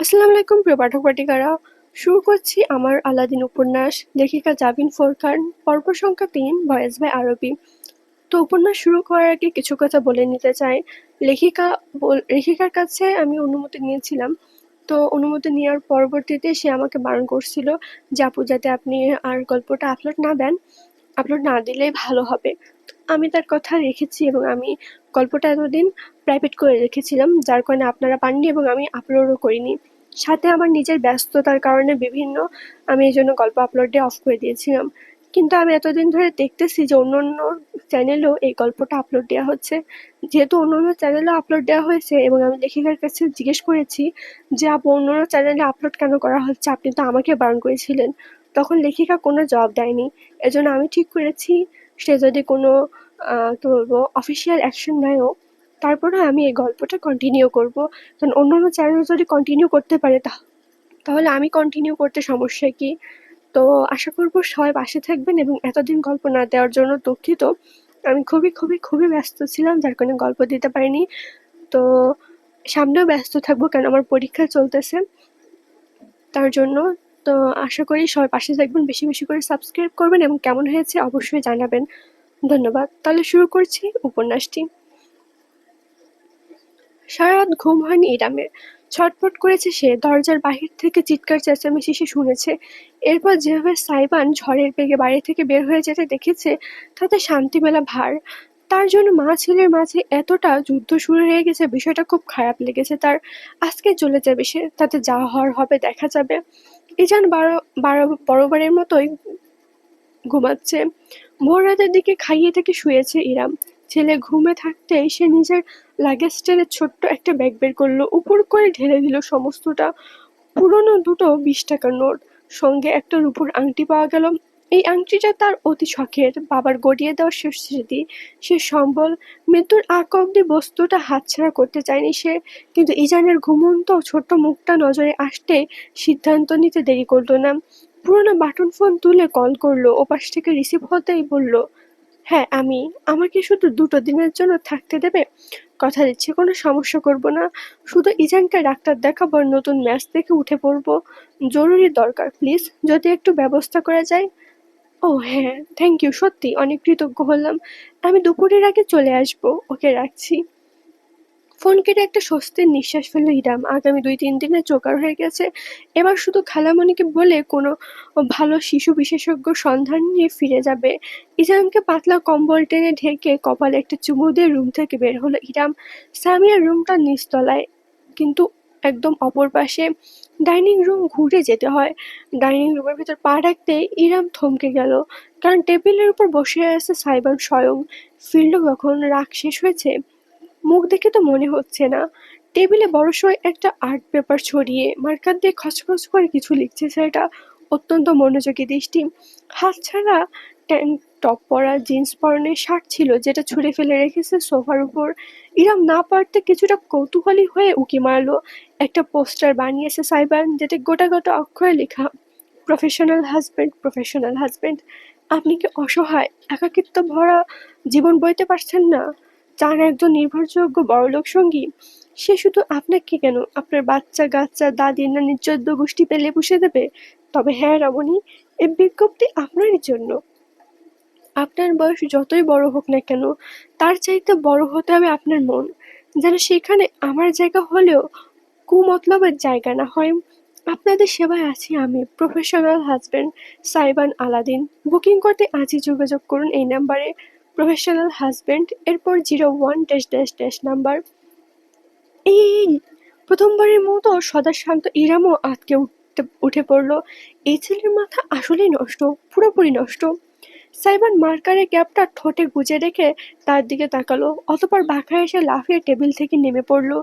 আসসালামু আলাইকুম প্রিয় পাঠক পাঠিকারা। শুরু করছি আমার আলাদিন উপন্যাস, লেখিকা জাবিন ফোরকান, পর্ব সংখ্যা ৩, ভয়েস বাই আরবি। তো উপন্যাস শুরু করার আগে কিছু কথা বলে নিতে চাই। লেখিকার কাছে আমি অনুমতি নিয়েছিলাম। তো অনুমতি নেওয়ার পরবর্তীতে সে আমাকে বারণ করছিল যে আপু যাতে আপনি আর গল্পটা আপলোড না দিলেই ভালো হবে। আমি তার কথা রেখেছি এবং আমি গল্পটা এতদিন প্রাইভেট করে রেখেছিলাম, যার কারণে আপনারা পাননি এবং আমি আপলোডও করিনি। সাথে আমার নিজের ব্যস্ততার কারণে আমি এই জন্য গল্প আপলোডে অফ করে দিয়েছিলাম। কিন্তু আমি এতদিন ধরে দেখতেছি যে অন্য অন্য চ্যানেলেও এই গল্পটা আপলোড দেওয়া হচ্ছে। যেহেতু অন্য অন্য চ্যানেলেও আপলোড দেওয়া হয়েছে এবং আমি লেখিকার কাছে জিজ্ঞেস করেছি যে আপু অন্য অন্য চ্যানেলে আপলোড কেন করা হচ্ছে, আপনি তো আমাকে বারণ করেছিলেন। তখন লেখিকা কোনো জবাব দেয়নি। এজন্য আমি ঠিক করেছি সে যদি কোনো কি বলবো অফিসিয়াল অ্যাকশন নেয়ও, তারপরে আমি এই গল্পটা কন্টিনিউ করব। কারণ অন্য অন্য চ্যানেল যদি কন্টিনিউ করতে পারে তাহলে আমি কন্টিনিউ করতে সমস্যা কি? তো আশা করব সবাই পাশে থাকবেন এবং এতদিন গল্প না দেওয়ার জন্য দুঃখিত। আমি খুবই খুবই খুবই ব্যস্ত ছিলাম, যার কারণে গল্প দিতে পারিনি। তো সামনেও ব্যস্ত থাকবো, কারণ আমার পরীক্ষা চলতেছে তার জন্য। তো আশা করি সবাই পাশে থাকবেন, বেশি বেশি করে সাবস্ক্রাইব করবেন এবং কেমন হয়েছে অবশ্যই জানাবেন। ধন্যবাদ। তাহলে শুরু করছি উপন্যাসটি। সারা রাত ঘুম হয়নি ইরামের। ছটফট করেছে সে, দরজার বাহির থেকে চিৎকার চেঁচামেচি সে শুনেছে। এরপর যেভাবে সাইবান ঝড়ের বেগে বাড়ি থেকে বের হয়ে যেতে দেখেছে, তাতে শান্তি মেলা ভার। তার জন্য মা ছেলের মাঝে এতটা যুদ্ধ শুরু হয়ে গেছে, বিষয়টা খুব খারাপ লেগেছে তার। আজকে চলে যাবে সে, তাতে যা হওয়ার হবে দেখা যাবে। ইজান বরাবরের মতোই ঘুমাচ্ছে। ভোর রাতের দিকে খাইয়ে থেকে শুয়েছে ইরাম। ছেলে ঘুমে থাকতেই সে নিজের লাগেজ টেনে ছোট্ট একটা ব্যাগ বের করলো, উপর করে ঢেলে দিল সমস্তটা। পুরনো দুটো 20 টাকার নোট, সঙ্গে একটা রূপোর আংটি পাওয়া গেল। এই আংটিটা তার অতি শখের, বাবার গড়িয়ে দেওয়া শেষ স্মৃতি, সে সম্বল। মৃত্যুর আগ অব্দি বস্তুটা হাতছাড়া করতে চায়নি সে। কিন্তু ইজানের ঘুমন্ত ছোট্ট মুখটা নজরে আসতে সিদ্ধান্ত নিতে দেরি করলো না। পুরোনো বাটন ফোন তুলে কল করলো, ওপাশ থেকে রিসিভ হতেই বলল, হ্যাঁ আমি। আমাকে শুধু 2 দিনের জন্য থাকতে দেবে? কথা দিচ্ছি কোনো সমস্যা করব না। শুধু ইজানকে ডাক্তার দেখাবো আর নতুন ম্যাচ দেখে উঠে পড়বো। জরুরি দরকার, প্লিজ যদি একটু ব্যবস্থা করা যায়। ও হ্যাঁ, থ্যাংক ইউ, সত্যি অনেক কৃতজ্ঞ হলাম। আমি দুপুরের আগে চলে আসবো। ওকে, রাখছি। ফোন কেটে একটা স্বস্তির নিঃশ্বাস ফেলল ইরাম। আগামী 2-3 দিনে জোগাড় হয়ে গেছে। এবার শুধু খালামণিকে বলে কোনো ভালো শিশু বিশেষজ্ঞ সন্ধান নিয়ে ফিরে যাবে। ইজামকে পাতলা কম্বল টেনে ঢেকে কপালে একটা চুমু দিয়ে রুম থেকে বের হলো ইরাম। সামিয়ার রুমটা নিচতলায়, কিন্তু একদম অপর পাশে। ডাইনিং রুম ঘুরে যেতে হয়। ডাইনিং রুমের ভিতর পা রাখতেই ইরাম থমকে গেল, কারণ টেবিলের উপর বসে আছে সাইবান স্বয়ং। ফিরল কখন? রাগ শেষ হয়েছে? মুখ দেখে তো মনে হচ্ছে না। টেবিলে বড়সড় একটা আর্ট পেপার ছড়িয়ে মার্কার দিয়ে খচখচ করে কিছু লিখছে সেটা। অত্যন্ত মনোযোগী দৃষ্টি। হাতছাড়া ট্যাঙ্ক টপ পরা, জিন্স পরনে, শার্ট ছিল যেটা ছুঁড়ে ফেলে রেখেছে সোফার উপর। ইরাম না পারতে কিছুটা কৌতূহলী হয়ে উকি মারলো। একটা পোস্টার বানিয়েছে সাইবান, যেটা গোটা গোটা অক্ষরে লেখা, প্রফেশনাল হাজবেন্ড, প্রফেশনাল হাজবেন্ড। আপনি কি অসহায়, একাকিত্ব ভরা জীবন বইতে পারছেন না? চান একজন নির্ভরযোগ্য বড়লোক সঙ্গী? সে শুধু আপনাকে কেন, আপনার বাচ্চা কাচ্চা, দাদি নানির 14 গোষ্ঠী পেলে পুষে দেবে। তবে হ্যাঁ রমণী, এই বিজ্ঞপ্তি আপনারই জন্য। আপনার বয়স যতই বড় হোক না কেন, তার চাইতে বড় হতে হবে আপনার মন, যেন সেখানে আমার জায়গা হলেও কুমতলবের জায়গা না হয়। আপনাদের সেবায় আছি আমি, professional husband Saiban Aladdin. Booking করতে আজই যোগাযোগ করুন এই নাম্বারে, প্রফেশনাল হাজবেন্ড, এরপর 01 ড্যাশ ড্যাশ ড্যাশ নাম্বার। এই প্রথমবারের মতো সদা শান্ত ইরামও আঁতকে উঠে পড়ল। এই ছেলের মাথা আসলেই নষ্ট, পুরোপুরি নষ্ট। সাইমন মার্কারের ক্যাপটা ঠোঁটে গুজে রেখে তার দিকে তাকালো, অতঃপর বাঁকা এসে লাফিয়ে টেবিল থেকে নেমে পড়লো।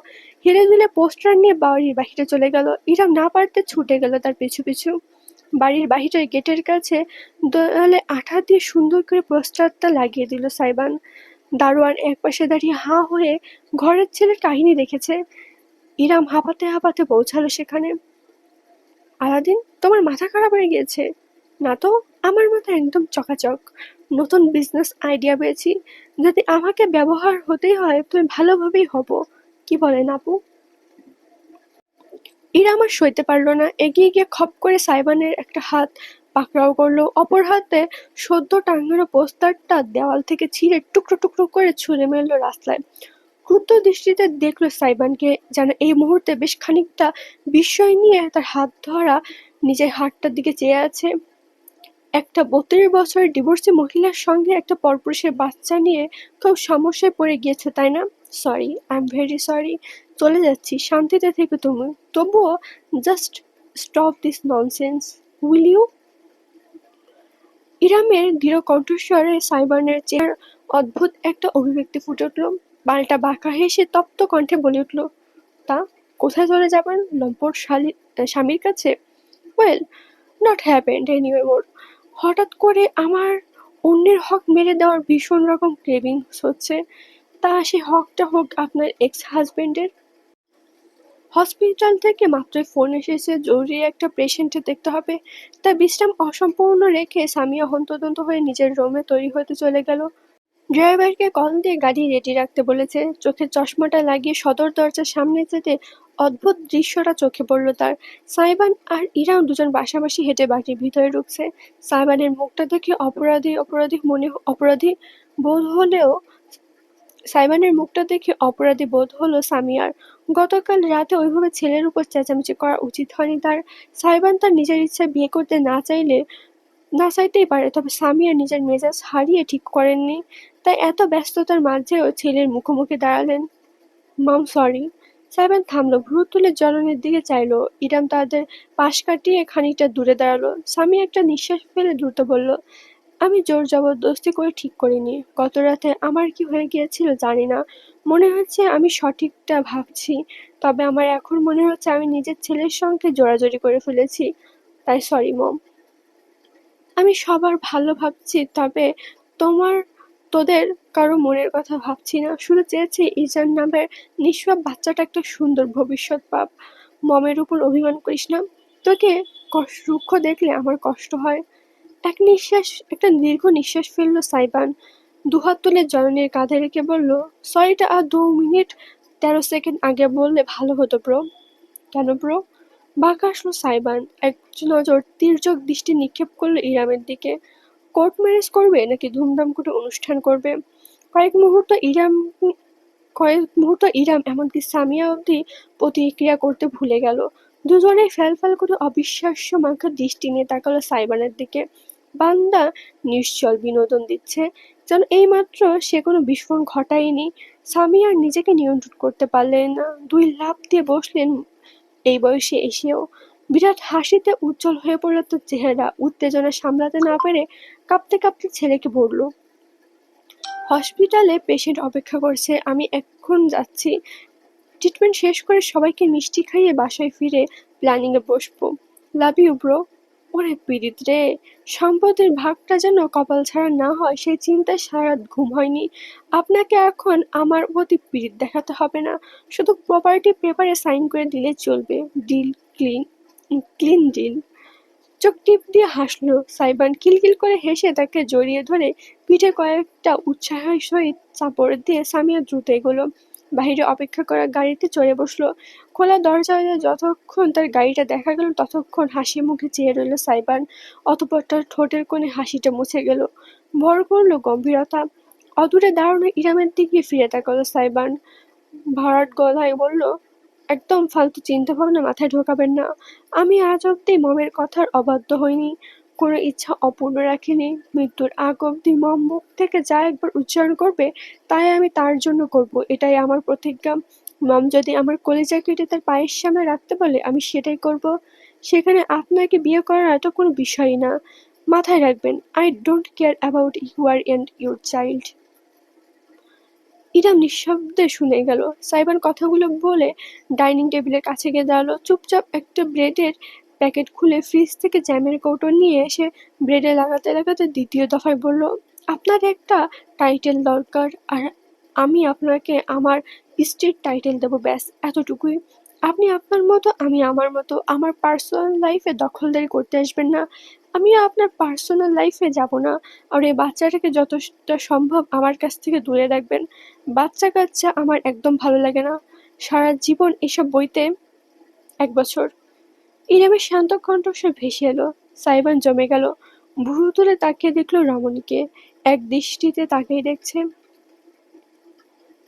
হেলে দুলে পোস্টার নিয়ে বাড়ির বাহিরে চলে গেল। ইরাম না পারতে ছুটে গেল তার পিছু পিছু। বাড়ির বাহিরের গেটের কাছে দেয়ালে আঠা দিয়ে সুন্দর করে পোস্টারটা লাগিয়ে দিল সাইবান। দারোয়ান একপাশে দাঁড়িয়ে হাঁ হয়ে ঘরের ছেলের কাহিনী দেখেছে। ইরাম হাঁপাতে হাঁপাতে পৌঁছালো সেখানে। আলাদিন, তোমার মাথা খারাপ হয়ে গিয়েছে? না তো, আমার মাথা একদম চকাচক। নতুন বিজনেস আইডিয়া পেয়েছি। যদি আমাকে ব্যবহার হতেই হয় তুমি ভালোভাবেই হব। কি বলেন আপু? ইরাম আর সইতে পারল না, এগিয়ে গিয়ে খপ করে সাইবানের একটা হাত পাকড়াও করলো, অপর হাতে সদ্য টাঙানো পোস্টারটা দেওয়াল থেকে ছিঁড়ে টুকরো টুকরো করে ছুঁড়ে মারলো রাস্তায়। ক্রুদ্ধ দৃষ্টিতে দেখলো সাইবানকে, যেন এই মুহূর্তে বেশ খানিকটা বিস্ময় নিয়ে তার হাত ধরা নিজের হাতটার দিকে চেয়ে আছে। একটা ৩২ বছরের ডিভোর্সি মহিলার সঙ্গে একটা পরপুরুষের বাচ্চা নিয়ে কেউ সমস্যায় পড়ে গিয়েছে, তাই না? Sorry, I am very sorry. চলে যাচ্ছি, শান্তিতে থেকো তুমি। তবুও just stop this nonsense, will you? ইরামের দৃঢ় কণ্ঠস্বরে সাইবানের চেহারার অদ্ভুত একটা অভিব্যক্তি ফুটে উঠল। বালটা বাঁকা হেসে তপ্ত কণ্ঠে বলে উঠল, তা কোথায় চলে যাবেন? লম্পট স্বামীর কাছে? Well, not happened anymore. হঠাৎ করে আমার অন্যের হক মেরে দেওয়ার ভীষণ রকম ক্রেভিংস হচ্ছে। তা সে হকটা হোক আপনার এক্স হাজবেন্ডের। হসপিটাল থেকে মাত্রই ফোন এসেছে, জরুরি একটা পেশেন্টে দেখতে হবে। তার বিশ্রাম অসম্পূর্ণ রেখে সামিয়া হন্তদন্ত হয়ে নিজের রুমে তৈরি হতে চলে গেল। ড্রাইভারকে কল দিয়ে গাড়ি রেডি রাখতে বলেছে। চোখের চশমাটা লাগিয়ে সদর দরজার সামনে যেতে অদ্ভুত দৃশ্যটা চোখে পড়ল তার। সাইবান আর ইরাও দুজন পাশাপাশি হেঁটে বাড়ির ভিতরে ঢুকছে। সাইবানের মুখটা দেখে অপরাধী বোধ হলেও সাইবানের মুখটা দেখে অপরাধী বোধ হলো সামিয়ার। গতকাল রাতে ওইভাবে ছেলের উপর চেঁচামেচি করা উচিত হয়নি তার। সাইবান তার নিজের ইচ্ছায় বিয়ে করতে না চাইতেই পারে, তবে সামিয়া নিজের মেজাজ হারিয়ে ঠিক করেননি। তাই এত ব্যস্ততার মাঝেও ছেলের মুখোমুখি দাঁড়ালেন। মম, সরি। সাইবান থামলো, ভ্রু তুলে জননের দিকে চাইলো। ইরাম তাদের পাশ কাটিয়ে খানিকটা দূরে দাঁড়ালো। সামিয়া একটা নিঃশ্বাস ফেলে দ্রুত বলল, আমি জোর জবরদস্তি করে ঠিক করিনি। গত রাতে আমার কি হয়ে গিয়েছিল জানি না। মনে হচ্ছে আমি সঠিকটা ভাবছি, তবে আমার এখন মনে হচ্ছে আমি নিজের ছেলের সঙ্গে জোরাজুরি করে ফেলেছি। তাই সরি মম। আমি সবার ভালো ভাবছি, তবে তোমার তোদের কারো মনের কথা ভাবছি না। শুধু চেয়েছি ইজান নামের নিষ্পাপ বাচ্চাটা একটা সুন্দর ভবিষ্যৎ পাক। মমের উপর অভিমান করিস না। তোকে রুক্ষ দেখলে আমার কষ্ট হয়। একটা দীর্ঘ নিঃশ্বাস ফেলল সাইবান। দুহাত তুলে জননীর কাঁধে রেখে বলল, সরিটা আর ২ মিনিট ১৩ সেকেন্ড আগে বললে ভালো হতো ব্রো। কেন ব্রো? বাঁকা আসলো সাইবান। এক নজর তির্যক দৃষ্টি নিক্ষেপ করলো ইরামের দিকে। কোর্ট ম্যারেজ করবে নাকি ধুমধাম করে অনুষ্ঠান করবে? কয়েক মুহূর্ত ইরাম এমনকি সামিয়া অবধি প্রতিক্রিয়া করতে ভুলে গেল। দুজনেই ফ্যাল করে অবিশ্বাস্য মাখা দৃষ্টি নিয়ে তাকালো সাইবানের দিকে। বান্দা নিশ্চল বিনোদন দিচ্ছে, যেন এইমাত্র সে কোনো বিস্ফোরণ ঘটায়নি। সামিয়া আর নিজেকে নিয়ন্ত্রণ করতে পারলেন না, ২ লাফ দিয়ে বসলেন। এই বয়সে এসেও বিরাট হাসিতে উজ্জ্বল হয়ে পড়ল তার চেহারা। উত্তেজনা সামলাতে না পেরে কাঁপতে কাঁপতে ছেলেকে বলল, হসপিটালে পেশেন্ট অপেক্ষা করছে, আমি এখন যাচ্ছি। ট্রিটমেন্ট শেষ করে সবাইকে মিষ্টি খাইয়ে বাসায় ফিরে প্ল্যানিংয়ে বসবো। Love you bro. ওরে পীড়িত রে, সম্পদের ভাগটা যেন কপাল ছাড়া না হয় সেই চিন্তায় সারা রাত ঘুম হয়নি। আপনাকে এখন আমার প্রতি পীড়িত দেখাতে হবে না, শুধু প্রপার্টি পেপারে সাইন করে দিলে চলবে। Deal clean. Clean deal. চোখ টিপ দিয়ে হাসলো সাইবান। খিলখিল করে হেসে তাকে জড়িয়ে ধরে পিঠে কয়েকটা উৎসাহের সহিত চাপড় দিয়ে সামিয়া দ্রুত এগোলো। বাহিরে অপেক্ষা করা গাড়িতে চড়ে বসলো। খোলা দরজায় যতক্ষণ তার গাড়িটা দেখা গেল ততক্ষণ হাসি মুখে চেয়ে রইল সাইবান। অতঃপর তার ঠোঁটের কোণে হাসিটা মুছে গেল। ভর করলো গম্ভীরতা। অদূরে দাঁড়ানো ইরামের দিকে ফিরে তাকালো সাইবান। ভরাট গলায় বলল, একদম ফালতু চিন্তাভাবনা মাথায় ঢোকাবেন না। আমি আজ অব্দি মমের কথার অবাধ্য হইনি, কোনো ইচ্ছা অপূর্ণ রাখিনি। মৃত্যুর আগ অব্দি মম মুখ থেকে যা একবার উচ্চারণ করবে তাই আমি তার জন্য করব, এটাই আমার প্রতিজ্ঞা। মম যদি আমার কলিজা কেটে তার পায়ের সামনে রাখতে বলে আমি সেটাই করব। সেখানে আপনাকে বিয়ে করার এত কোনো বিষয়ই না। মাথায় রাখবেন, I don't care about you আর অ্যান্ড ইউর চাইল্ড। ইরাম নিঃশব্দে শুনে গেল। সাইবান কথাগুলো বলে ডাইনিং টেবিলের কাছে গিয়ে দাঁড়ালো। চুপচাপ একটা ব্রেডের প্যাকেট খুলে ফ্রিজ থেকে জ্যামের কৌটো নিয়ে এসে ব্রেডে লাগাতে লাগাতে দ্বিতীয় দফায় বলল, আপনার একটা টাইটেল দরকার, আর আমি আপনাকে আমার স্ত্রীর টাইটেল দেবো, ব্যাস এতটুকুই। আপনি আপনার মতো, আমি আমার মতো। আমার পার্সোনাল লাইফে দখলদারি করতে আসবেন না। আমিও আপনার পার্সোনাল লাইফে যাব না। আর এই বাচ্চাটাকে যতটা সম্ভব আমার কাছ থেকে দূরে রাখবেন। বাচ্চা কাচ্চা আমার একদম ভালো লাগে না। সারা জীবন এসব বইতে 1 বছর। ইরামের শান্ত কণ্ঠস্বর ভেসে এলো। সাইবান জমে গেল। ভুরু তুলে তাকিয়ে দেখলো রমণীকে। এক দৃষ্টিতে তাকিয়ে দেখছে।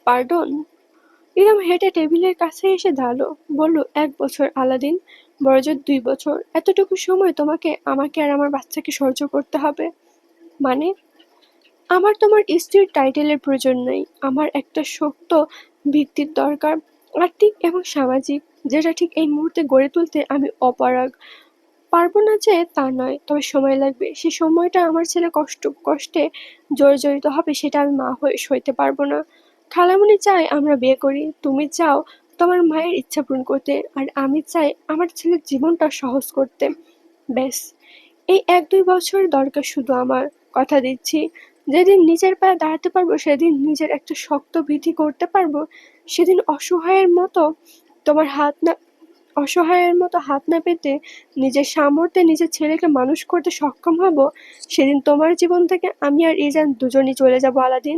পার্ডন? ইরাম হেঁটে টেবিলের কাছে এসে দাঁড়ালো। বলল, 1 বছর আলাদিন, বড়জোর 2 বছর। এতটুকু সময় তোমাকে, আমাকে আর আমার বাচ্চাকে সহ্য করতে হবে? মানে? আমার তোমার স্ত্রীর টাইটেলের প্রয়োজন নেই। আমার একটা শক্ত ভিত্তির দরকার, আর্থিক এবং সামাজিক, যেটা ঠিক এই মুহূর্তে গড়ে তুলতে আমি অপারগ। পারবো না যে তা নয়, তবে সময় লাগবে। সে সময়টা আমার ছেলে কষ্টে জর্জরিত হবে, সেটা আমি মা হয়ে সইতে পারবো না। খালামণি চায় আমরা বিয়ে করি, তুমি চাও তোমার মায়ের ইচ্ছা পূরণ করতে, আর আমি চাই আমার ছেলের জীবনটা সহজ করতে। ব্যাস, এই 1-2 বছর দরকার শুধু আমার। কথা দিচ্ছি, যেদিন নিজের পায়ে দাঁড়াতে পারবো, সেদিন নিজের একটা শক্ত ভিত্তি করতে পারবো, সেদিন অসহায়ের মতো হাত না পেতে নিজের সামর্থ্যে নিজের ছেলেকে মানুষ করতে সক্ষম হব, সেদিন তোমার জীবন থেকে আমি আর ইজান দুজনই চলে যাব আলাদিন।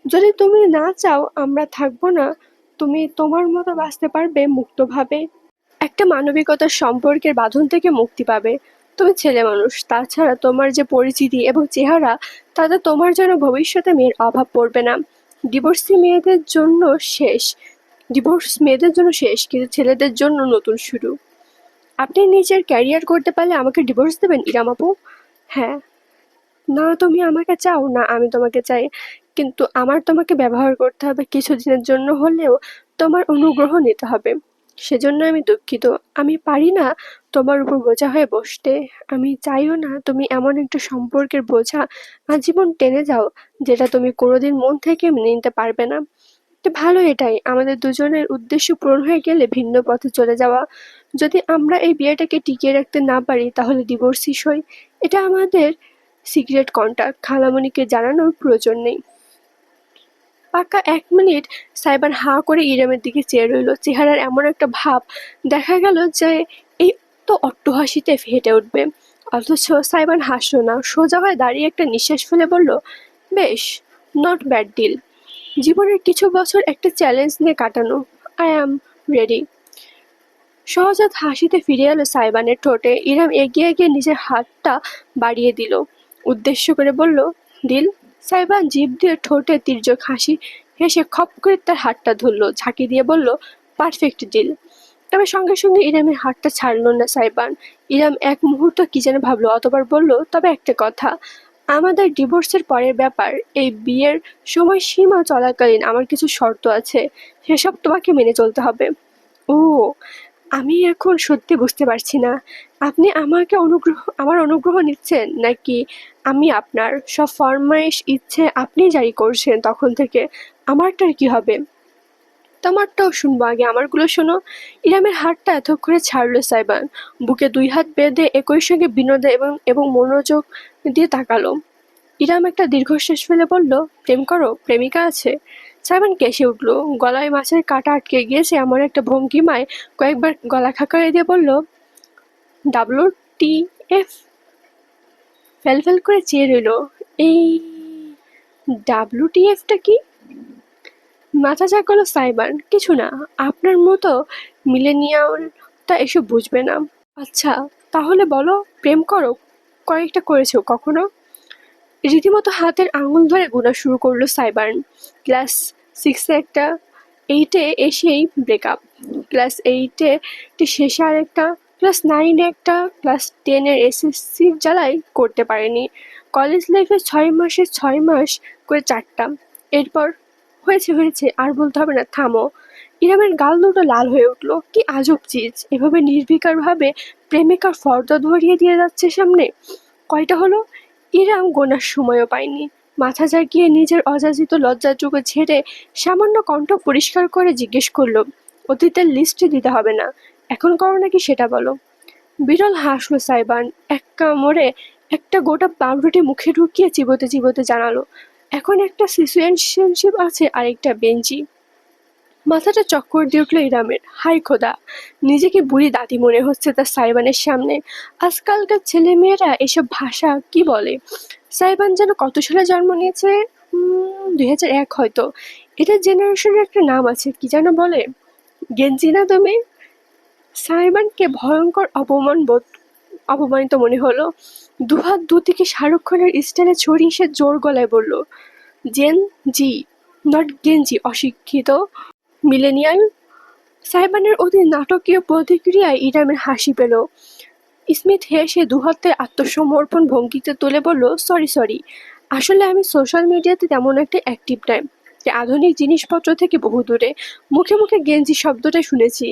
যদি তুমি না চাও আমরা থাকবো না, তুমি তোমার মতো বাঁচতে পারবে মুক্তভাবে। একটা মানবিকতার সম্পর্কের বাঁধন থেকে মুক্তি পাবে। তুমি ছেলে মানুষ, তাছাড়া তোমার যে পরিচিতি এবং চেহারা, তাতে তোমার যেন ভবিষ্যতে মেয়ের অভাব পড়বে না। ডিভোর্সি মেয়েদের জন্য শেষ ডিভোর্স মেয়েদের জন্য শেষ, কিন্তু ছেলেদের জন্য নতুন শুরু। আপনি নিজের ক্যারিয়ার করতে পারলে আমাকে ডিভোর্স দেবেন ইরাম আপু? হ্যাঁ। না তুমি আমাকে চাও, না আমি তোমাকে চাই, কিন্তু আমার তোমাকে ব্যবহার করতে হবে, কিছুদিনের জন্য হলেও তোমার অনুগ্রহ নিতে হবে। সেজন্য আমি দুঃখিত। আমি পারি না তোমার উপর বোঝা হয়ে বসতে। আমি চাইও না তুমি এমন একটা সম্পর্কের বোঝা আজীবন টেনে যাও, যেটা তুমি কোনোদিন মন থেকে মেনে নিতে পারবে না। তো ভালো এটাই, আমাদের দুজনের উদ্দেশ্য পূরণ হয়ে গেলে ভিন্ন পথে চলে যাওয়া। যদি আমরা এই বিয়েটাকে টিকিয়ে রাখতে না পারি, তাহলে ডিভোর্সই সই। এটা আমাদের সিক্রেট কন্ট্রাক্ট, খালামণিকে জানানোর প্রয়োজন নেই। পাক্কা 1 মিনিট সাইবার হাঁ করে ইরামের দিকে চেয়ে রইল। চেহারার এমন একটা ভাব দেখা গেল যে এই তো অট্টহাসিতে ফেটে উঠবে, অথচ সাইবার হাসল না। সোজা হয়ে দাঁড়িয়ে একটা নিঃশ্বাস ফেলে বলল, বেশ, নট ব্যাড ডিল। জীবনের কিছু বছর একটা চ্যালেঞ্জ নিয়ে কাটানো। I am ready. সহজাত হাসিতে ফিরে এলো সাইবানের ঠোঁটে। ইরাম এগিয়ে গিয়ে নিজের হাতটা বাড়িয়ে দিল, উদ্দেশ্য করে বলল, ডিল? সাইবান জিভ দিয়ে ঠোঁটে তির্যক হাসি হেসে খপ করে তার হাতটা ধরল, ঝাঁকি দিয়ে বলল, পারফেক্ট ডিল। তবে সঙ্গে সঙ্গে ইরামের হাতটা ছাড়ল না সাইবান। ইরাম এক মুহূর্ত কি যেন ভাবলো, অতবার বলল, তবে একটা কথা, আমাদের ডিভোর্সের পরের ব্যাপার। এই বিয়ের সময়সীমা চলাকালীন আমার কিছু শর্ত আছে, সেসব তোমাকে মেনে চলতে হবে। ও, আমি এখন সত্যি বুঝতে পারছি না, আপনি আমার অনুগ্রহ নিচ্ছেন, নাকি আমি আপনার? সব ফরমাইশ ইচ্ছে আপনি জারি করছেন তখন থেকে, আমারটার কি হবে? তোমারটাও শুনবো, আগে আমারগুলো শোনো। ইরামের হাতটা এতক্ষণে ছাড়লো সাইবান। বুকে 2 হাত বেঁধে একই সঙ্গে বিনোদে এবং মনোযোগ দিয়ে তাকালো। ইরাম একটা দীর্ঘশ্বাস ফেলে বলল, প্রেম করো? প্রেমিকা আছে? সাইমন কেসে উঠল। গলায় মাছের কাঁটা আটকে গিয়েছে এমন একটা ভঙ্গিমায় কয়েকবার গলা খাকারে দিয়ে বলল, WTF? ফেল করে চেয়ে রইল। এই WTFটা কি? মাথা ঝাঁকালো সাইবান। কিছু না, আপনার মতো মিলেনিয়ালটা এসব বুঝবে না। আচ্ছা, তাহলে বলো, প্রেম করো? কয়েকটা করেছো কখনো? রীতিমতো হাতের আঙুল ধরে গোনা শুরু করলো সাইবার্ন। ক্লাস 6-এ একটা, 8-এ এসেই ব্রেকআপ, ক্লাস 8-এ শেষে আরেকটা, ক্লাস 9-এ একটা, ক্লাস 10-এর এসএসসি জ্বালায় করতে পারেনি। কলেজ লাইফে 6 মাসে 6 মাস করে 4টা। এরপর হয়েছে, আর বলতে হবে না, থামো। ইরামের গাল দুটো লাল হয়ে উঠল। কি আজব চিজ, এভাবে নির্বিকারভাবে প্রেমিকার ফর্দা ধরিয়ে দিয়ে যাচ্ছে সামনে। কয়টা হলো? ইরাম গোনার সময়ও পায়নি। মাথা ঝাঁকিয়ে নিজের অযাচিত লজ্জাটুকু ঝেড়ে সামান্য কণ্ঠ পরিষ্কার করে জিজ্ঞেস করল, অতীতের লিস্টে দিতে হবে না, এখন করো নাকি সেটা বলো। বিরল হাসলো সাইবান। এক কামড়ে একটা গোটা পাউরুটি মুখে ঢুকিয়ে চিবোতে চিবোতে জানালো, এখন একটা সিচুয়েশনশিপ আছে, আরেকটা বেঞ্চি। মাথাটা চক্কর দিয়ে উঠল ইরামের। হাই খোদা, নিজেকে বুড়ি দাদি মনে হচ্ছে তার সাইবানের সামনে। আজকালকার ছেলেমেয়েরা এসব ভাষা কি বলে? সাইবান যেন কত সালে জন্ম নিয়েছে? 2001 হয়তো। এটা জেনারেশনের একটা নাম আছে, কি যেন বলে? গেঞ্জি না তুমি? সাইমনকে ভয়ঙ্কর অপমানিত মনে হলো। দুহাত দুদিকে শাহরুখ খানের স্টাইলে ছড়িয়ে সে জোর গলায় বলল, জেন জি, নট গেঞ্জি, অশিক্ষিত মিলেনিয়াল। সাইমনের অতি নাটকীয় প্রতিক্রিয়ায় ইরামের হাসি পেল। স্মিথ হেসে দুহাতে আত্মসমর্পণ ভঙ্গিতে তুলে বলল, সরি সরি, আসলে আমি সোশ্যাল মিডিয়াতে তেমন একটা অ্যাক্টিভ নাই, যে আধুনিক জিনিসপত্র থেকে বহু দূরে। মুখে মুখে গেঞ্জি শব্দটা শুনেছি,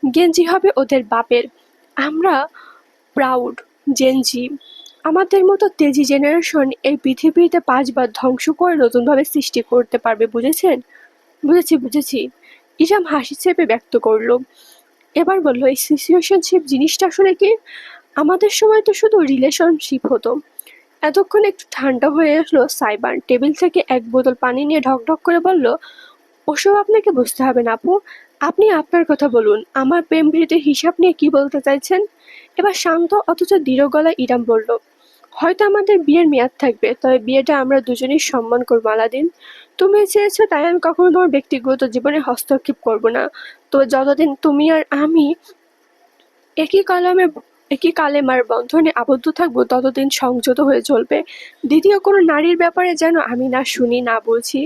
গেঞ্জি হবে ওদের বাপের। আমরা প্রাউড জেনজি। আমাদের মতো তেজি জেনারেশন এই পৃথিবীতে 5 বার ধ্বংস করে নতুনভাবে সৃষ্টি করতে পারবে, বুঝেছেন? বুঝেছি বুঝেছি, ইরাম হাসি চেপে ব্যক্ত করলো। এবার বলল, এই সিচুয়েশনশিপ জিনিসটা আসলে কি? আমাদের সময় তো শুধু রিলেশনশিপ হতো। এতক্ষণ একটু ঠান্ডা হয়ে আসলো সাইবান টেবিল থেকে এক বোতল পানি নিয়ে ঢকঢক করে বলল, ওসব আপনাকে বুঝতে হবে না আপু, আপনি আপনার কথা বলুন। আমার প্রেম প্রীতির হিসাব নিয়ে কি বলতে চাইছেন? এবার শান্ত অথচ দৃঢ় গলায় ইরাম বলল, হয়তো আমাদের বিয়ের মেয়াদ থাকবে, তবে বিয়েটা আমরা দুজনেই সম্মান করবো আলাদিন। তুমি চেয়েছো তাই আমি কখনো তোমার ব্যক্তিগত জীবনে হস্তক্ষেপ করব না। তো যতদিন তুমি আর আমি একই কলমে একই কালেমার বন্ধনে আবদ্ধ থাকবো, ততদিন সংযত হয়ে চলবে। দ্বিতীয় কোনো নারীর ব্যাপারে যেন আমি না শুনি না বলছি।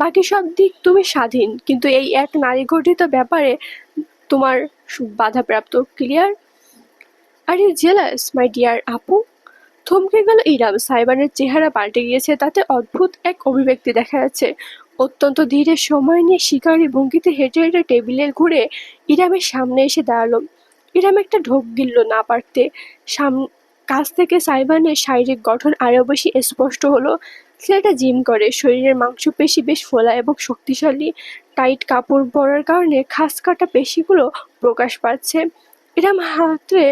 বাকি সব দিক তুমি স্বাধীন, কিন্তু এই এক নারী গঠিত ব্যাপারে তোমার বাধাপ্রাপ্ত। Clear? Are you jealous my dear আপু? থমকে গেল ইরাম। সাইবানের চেহারা পাল্টে গিয়েছে, তাতে অদ্ভুত এক অভিব্যক্তি দেখা যাচ্ছে। অত্যন্ত ধীরে সময় নিয়ে শিকারী ভঙ্গিতে হেঁটে হেঁটে টেবিলের ঘুরে ইরামের সামনে এসে দাঁড়ালো। ইরাম একটা ঢোক গিলল না পারতে। কাছ থেকে সাইবানের শারীরিক গঠন আরও বেশি স্পষ্ট হলো। ছেলেটা জিম করে, শরীরের মাংসপেশি বেশ ফোলা এবং শক্তিশালী। টাইট কাপড় পরার কারণে খাস কাটা পেশিগুলো প্রকাশ পাচ্ছে। ইরাম হাতে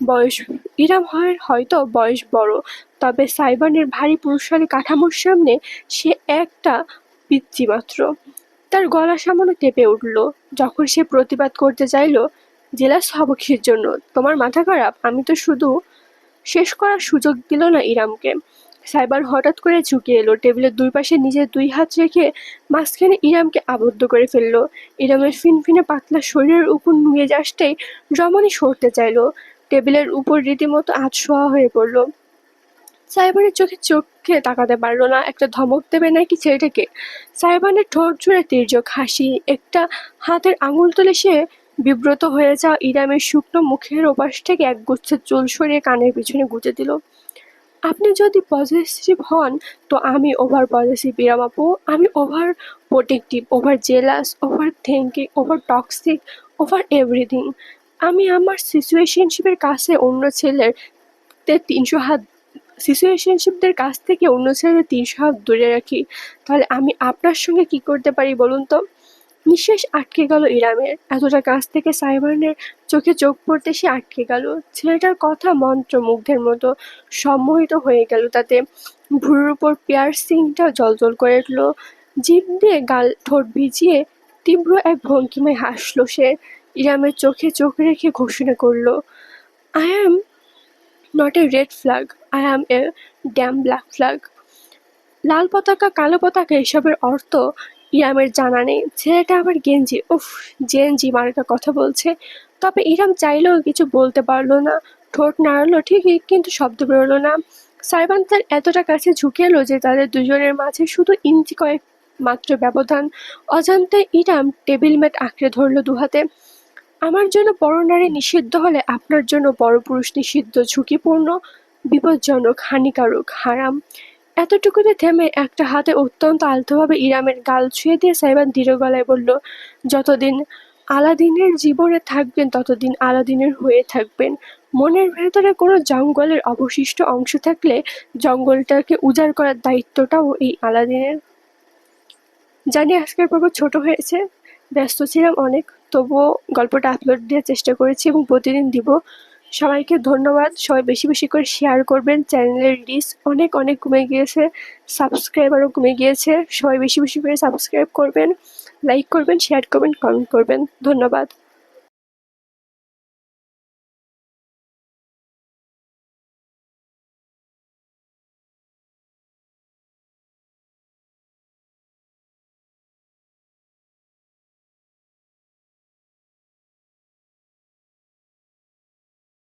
বয়স হয়তো বয়স বড়, তবে সাইবানের ভারী পুরুষালী কাঠামোর সামনে সে একটা পিচ্চি মাত্র। তার গলা সামান্য কেঁপে উঠল যখন সে প্রতিবাদ করতে চাইল, জেলাস হব কিসের জন্য? তোমার মাথা খারাপ? আমি তো শুধু। শেষ করার সুযোগ দিল না ইরামকে। সাইবার হঠাৎ করে ঝুঁকে এলো, টেবিলের দুই পাশে নিজের দুই হাত রেখে মাঝখানে ইরামকে আবদ্ধ করে ফেললো। ইরামের ফিনফিনে পাতলা শরীরের উপর নুয়ে আসতেই রমণী সরতে চাইল। টেবিলের উপর রীতিমতো আধশোয়া হয়ে পড়ল। সাইবানের চোখে তাকাতে পারল না। একটা ধমক দেবে নাকি ছেলেটাকে? সাইবানের ঠোঁট জুড়ে তির্যক হাসি। একটা হাতের আঙুল তুলে সে বিব্রত হয়ে যাওয়া ইরামের শুকনো মুখের ওপাশ থেকে একগুচ্ছ চুল সরিয়ে কানের পিছনে গুঁজে দিল। আপনি যদি পজিটিভ হন, তো আমি ওভার পজিটিভ ইরাম আপু। আমি over protective, over jealous, over thinking, over toxic, over everything. আমি আমার সিচুয়েশনশিপের কাছে অন্য ছেলের 300 হাত সিচুয়েশনশিপদের কাছ থেকে অন্য ছেলেদের 300 হাত দূরে রাখি। তাহলে আমি আপনার সঙ্গে কি করতে পারি বলুন তো? নিঃশ্বাস আটকে গেল ইরামের। এতটা কাছ থেকে সাইবানের চোখে চোখ পড়তে সে আটকে গেল। ছেলেটার কথা মন্ত্রমুগ্ধের মতো সম্মোহিত হয়ে গেল তাতে। ভুরুর উপর পিয়ার্সিংটা জ্বলজ্বল করে উঠল। জিভ দিয়ে গাল ঠোঁট ভিজিয়ে তীব্র এক ভঙ্গিমায় হাসল সে। ইরামের চোখে চোখ রেখে ঘোষণা করল, I am not a red flag, I am a damn black flag. লাল পতাকা, কালো পতাকা এসবের অর্থ ইরামের জানা নেই। ছেলেটা আবার গেঞ্জি, উফ, জেনজি মার্কা কথা বলছে। তবে ইরাম চাইলেও কিছু বলতে পারল না। ঠোঁট নাড়ালো ঠিকই, কিন্তু শব্দ বেরোলো না। সাইবান তার এতটা কাছে ঝুঁকে এলো যে তাদের দুজনের মাঝে শুধু ইঞ্চি কয়েক মাত্র ব্যবধান। অজান্তে ইরাম টেবিল ম্যাট আঁকড়ে ধরল দুহাতে। আমার জন্য বড় নারী নিষিদ্ধ হলে আপনার জন্য বড় পুরুষ নিষিদ্ধ, ঝুঁকিপূর্ণ, বিপজ্জনক, হানিকারক, হারাম। এতটুকুতে থেমে একটা হাতে অত্যন্ত আলতোভাবে ইরামের গাল ছুঁয়ে দিয়ে সাইবান দৃঢ় গলায় বলল, যতদিন আলাদিনের জীবনে থাকবেন ততদিন আলাদিনের হয়ে থাকবেন। মনের ভেতরে কোনো জঙ্গলের অবশিষ্ট অংশ থাকলে জঙ্গলটাকে উজাড় করার দায়িত্বটাও এই আলাদিনের। জানি আজকের পর্ব ছোট হয়েছে, ব্যস্ত ছিলাম অনেক, তবুও গল্পটা আপলোড দেওয়ার চেষ্টা করেছি এবং প্রতিদিন দিব। সবাইকে ধন্যবাদ। সবাই বেশি বেশি করে শেয়ার করবেন। চ্যানেলের রিচ অনেক অনেক কমে গিয়েছে, সাবস্ক্রাইবারও কমে গিয়েছে। সবাই বেশি বেশি করে সাবস্ক্রাইব করবেন, লাইক করবেন, শেয়ার করবেন, কমেন্ট করবেন। ধন্যবাদ।